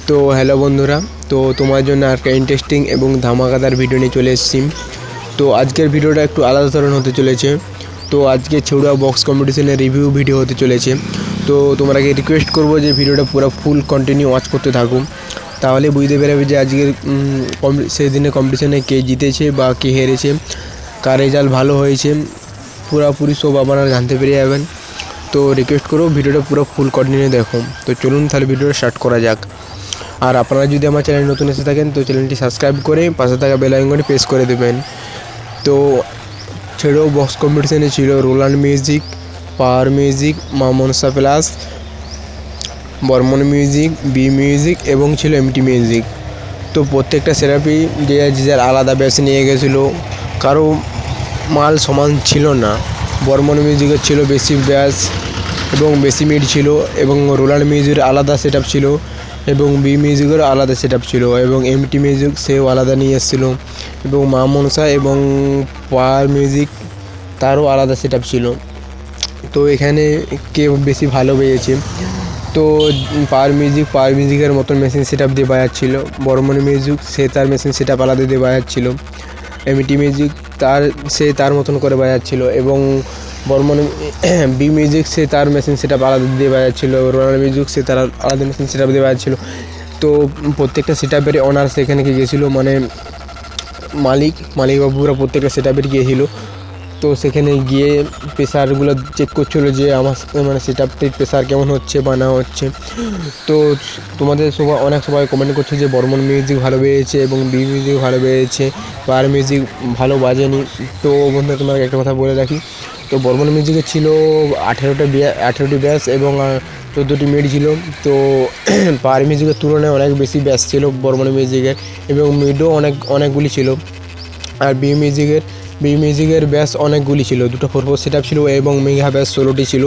তো হ্যালো বন্ধুরা, তো তোমার জন্য একটা ইন্টারেস্টিং এবং ধামাকাদার ভিডিও নিয়ে চলে এসেছি। তো আজকের ভিডিওটা একটু আলাদা ধরনের হতে চলেছে। তো আজকে ছেউড়া বক্স কম্পিটিশনের রিভিউ ভিডিও হতে চলেছে। তো তোমাকে রিকোয়েস্ট করব যে ভিডিওটা পুরো ফুল কন্টিনিউ ওয়াচ করতে থাকুন, তাহলে বুঝতে পারবে যে আজকের সেই দিনের কম্পিটিশনে কে জিতেছে বা কে হেরেছে, কার রেজাল্ট ভালো হয়েছে, পুরোপুরি সব আপনারা জানতে পেরে যাবেন। তো রিকোয়েস্ট করব ভিডিওটা পুরো ফুল কন্টিনিউ দেখুন। তো চলুন তাহলে ভিডিওটা স্টার্ট করা যাক। আর আপনারা যদি আমার চ্যানেল নতুন এসে থাকেন তো চ্যানেলটি সাবস্ক্রাইব করে পাশে থাকা বেল আইকনটি প্রেস করে দেবেন। তো ছেড়ো বক্স কম্পিটিশনে ছিল রোল্যান্ড মিউজিক, পাওয়ার মিউজিক, মা Manasa plus, Burman music, B music এবং ছিল এমটি মিউজিক। তো প্রত্যেকটা সেরাপি যে যার আলাদা ব্যাচ নিয়ে গেছিলো, কারো মাল সমান ছিল না। বর্মন মিউজিকের ছিল বেশি ব্যাচ এবং বেশি মিড ছিল, এবং রোল্যান্ড মিউজিকের আলাদা সেট ছিল, এবং বি মিউজিকের আলাদা সেট ছিল, এবং এমটি মিউজিক সেও আলাদা নিয়ে এসেছিলো, এবং মা মনসা এবং পাওয়ার মিউজিক তারও আলাদা সেট ছিল। তো এখানে কে বেশি ভালো পেয়েছে, তো পাওয়ার মিউজিকের মতন মেশিন সেট আপ দিয়ে বাজাচ্ছিল। বর্মন মিউজিক সে তার মেশিন সেট আপ আলাদা দিয়ে বাজাচ্ছিল। এমটি মিউজিক তার মতন করে বাজাচ্ছিল, এবং বর্মন বি মিউজিক সে তার মেশিন সেট আপ আলাদা দিয়ে বাজাচ্ছিল। রোল্যান্ড মিউজিক সে তার আলাদা মেশিন সেট আপ দিয়ে বাজাচ্ছিল। তো প্রত্যেকটা সেট আপের অনার সেখানে গিয়েছিলো, মানে মালিকবাবুরা প্রত্যেকটা সেট আপের গিয়েছিলো। তো সেখানে গিয়ে প্রেশারগুলো চেক করছিলো যে আমার মানে সেট আপটির প্রেশার কেমন হচ্ছে বা না হচ্ছে। তো তোমাদের সবাই কমেন্ট করছে যে বর্মন মিউজিক ভালো বেরিয়েছে এবং বি মিউজিক ভালো বেরিয়েছে, পাওয়ার মিউজিক ভালো বাজেনি। তো বন্ধুরা তোমাকে একটা কথা বলে রাখি, তো বর্মন মিউজিকে ছিল 18টি ব্যাস এবং 14টি মিড ছিল। তো পাওয়ার মিউজিকের তুলনায় অনেক বেশি ব্যাস ছিল বর্মন মিউজিকের, এবং মিডও অনেকগুলি ছিল। আর বি মিউজিকের ব্যাস অনেকগুলি ছিল, 2টো 4/4 সেট আপ ছিল এবং মেগা ব্যাস 16টি ছিল।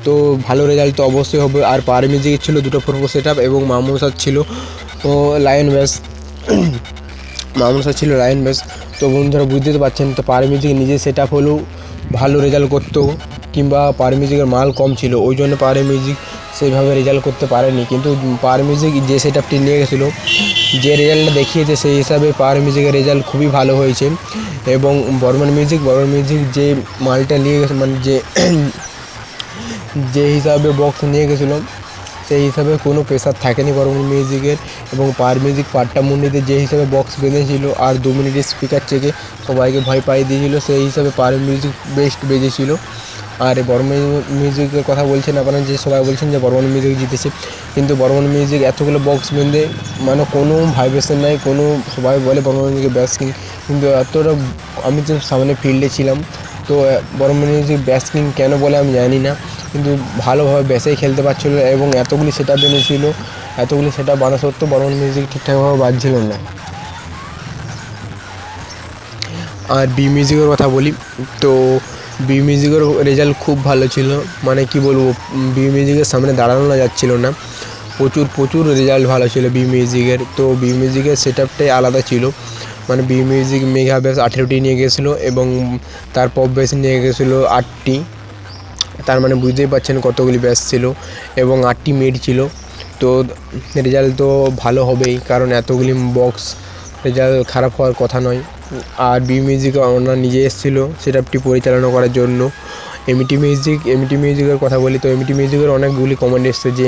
তো ভালো রেজাল্ট তো অবশ্যই হবে। আর পাওয়ার মিউজিকের ছিল 2টো 4/4 সেট আপ এবং মামুনসার ছিল লায়ন ব্যাস ছিল লায়ন ব্যাস। তো বন্ধুরা বুঝতে তো পারছেন, তো পাওয়ার মিউজিক নিজে সেট আপ হলেও ভালো রেজাল্ট করতো, কিংবা পাওয়ার মিউজিকের মাল কম ছিল, ওই জন্য পাওয়ার মিউজিক সেইভাবে রেজাল্ট করতে পারেনি। কিন্তু পাওয়ার মিউজিক যে সেট আপটি নিয়ে গেছিলো, যে রেজাল্টটা দেখিয়েছে সেই হিসাবে পাওয়ার মিউজিকের রেজাল্ট খুবই ভালো হয়েছে। এবং বর্মন মিউজিক যে মালটা নিয়ে গেছে, মানে যে হিসাবে বক্স নিয়ে গেছিলো সেই হিসাবে কোনো প্রেশার থাকেনি বর্মন মিউজিকের। এবং পাওয়ার মিউজিক পাট্টা মুন্ডিতে যে হিসাবে বক্স বেঁধেছিল আর 2 মিনিটের স্পিকার চেকে সবাইকে ভয় পাইয়ে দিয়েছিল, সেই হিসাবে পাওয়ার মিউজিক বেস্ট বেজেছিল। আর বর্মন মিউজিকের কথা বলছেন আপনারা, যে সবাই বলছেন যে বর্মন মিউজিক জিতেছে, কিন্তু বর্মন মিউজিক এতগুলো বক্স বেঁধে মানে কোনো ভাইব্রেশন নাই, কোনো সবাই বলে বর্মন মিউজিকের ব্যাসকিং, কিন্তু এতটা আমি তো সামনে ফিল্ডে ছিলাম, তো বর্মন মিউজিক ব্যাসকিং কেন বলে আমি জানি না, কিন্তু ভালোভাবে ব্যাসেই খেলতে পারছিল এবং এতগুলি সেট আপ এনেছিল। এতগুলি সেট আপ বানা সত্ত্বেও বর্মন মিউজিক ঠিকঠাকভাবে বাজছিল না। আর বি মিউজিকের কথা বলি, তো বি মিউজিকের রেজাল্ট খুব ভালো ছিল, মানে কি বলবো, বি মিউজিকের সামনে দাঁড়ানো যাচ্ছিল না, প্রচুর রেজাল্ট ভালো ছিল বি মিউজিকের। তো বি মিউজিকের সেট আপটাই আলাদা ছিল, মানে বি মিউজিক মেগা ব্যাস 18টি নিয়ে গেছিলো এবং তার পপ ব্যাস নিয়ে গেছিলো 8টি। তার মানে বুঝতেই পারছেন কতগুলি ব্যাস ছিল এবং 8টি মিড ছিল। তো রেজাল্ট তো ভালো হবেই, কারণ এতগুলি বক্স, রেজাল্ট খারাপ হওয়ার কথা নয়। আর বি মিউজিক ওনার নিজে এসেছিলো সেট আপটি পরিচালনা করার জন্য। এমটি মিউজিকের কথা বলি, তো এমটি মিউজিকের অনেকগুলি কমেন্ট এসছে যে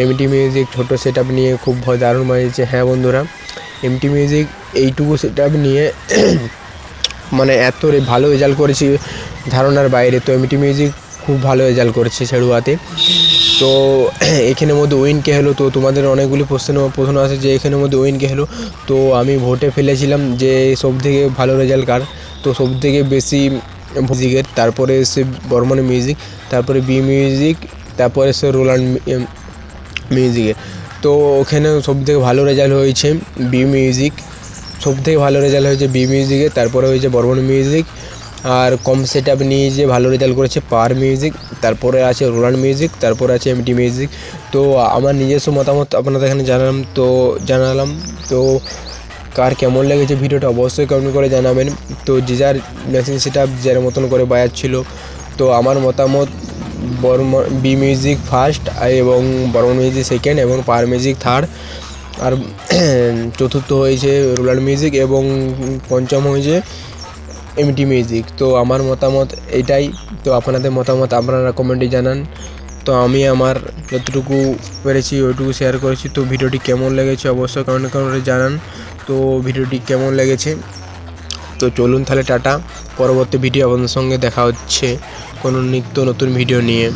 এমটি মিউজিক ছোটো সেট আপ নিয়ে খুব দারুণ বাজিয়েছে। হ্যাঁ বন্ধুরা, এমটি মিউজিক এইটুকু সেট আপ নিয়ে মানে এত ভালো রেজাল্ট করেছি ধারণার বাইরে। তো এমটি মিউজিক খুব ভালো রেজাল্ট করেছে ছেড়ুয়াতে। তো এখানের মধ্যে উইন কে হলো, তো তোমাদের অনেকগুলি প্রশ্ন আছে যে এখানের মধ্যে উইন কে হলো। তো আমি ভোটে ফেলেছিলাম যে সবথেকে ভালো রেজাল্ট কার, তো সবথেকে বেশি মিউজিকের, তারপরে এসে বর্মন মিউজিক, তারপরে বি মিউজিক, তারপরে এসে রোল্যান্ড মিউজিকের। তো ওখানে সবথেকে ভালো রেজাল্ট হয়েছে বি মিউজিক, বি মিউজিকের, তারপরে হয়েছে বর্মন মিউজিক। আর কম সেট আপ নিয়ে যে ভালো রেজাল্ট করেছে পাওয়ার মিউজিক, তারপরে আছে রোল্যান্ড মিউজিক, তারপরে আছে এমটি মিউজিক। তো আমার নিজস্ব মতামত আপনাদের এখানে জানালাম। তো কার কেমন লেগেছে ভিডিওটা অবশ্যই কমেন্ট করে জানাবেন। তো যে যার মেশিন সেট আপ যার মতন করে বাজাচ্ছিল। তো আমার মতামত বি মিউজিক ফার্স্ট এবং বর্মন মিউজিক সেকেন্ড এবং পাওয়ার মিউজিক থার্ড। আর চতুর্থ হয়েছে রোলার মিউজিক এবং পঞ্চম হয়েছে এমটি মিউজিক। তো আমার মতামত এটাই। তো আপনাদের মতামত আপনারা কমেন্টে জানান। তো আমি আমার যতটুকু পেরেছি ওইটুকু শেয়ার করেছি। তো ভিডিওটি কেমন লেগেছে অবশ্যই কমেন্টে জানান। তো ভিডিওটি কেমন লেগেছে। তো চলুন তাহলে টাটা, পরবর্তী ভিডিও আপনাদের সঙ্গে দেখা হচ্ছে কোনো নিত্য নতুন ভিডিও নিয়ে।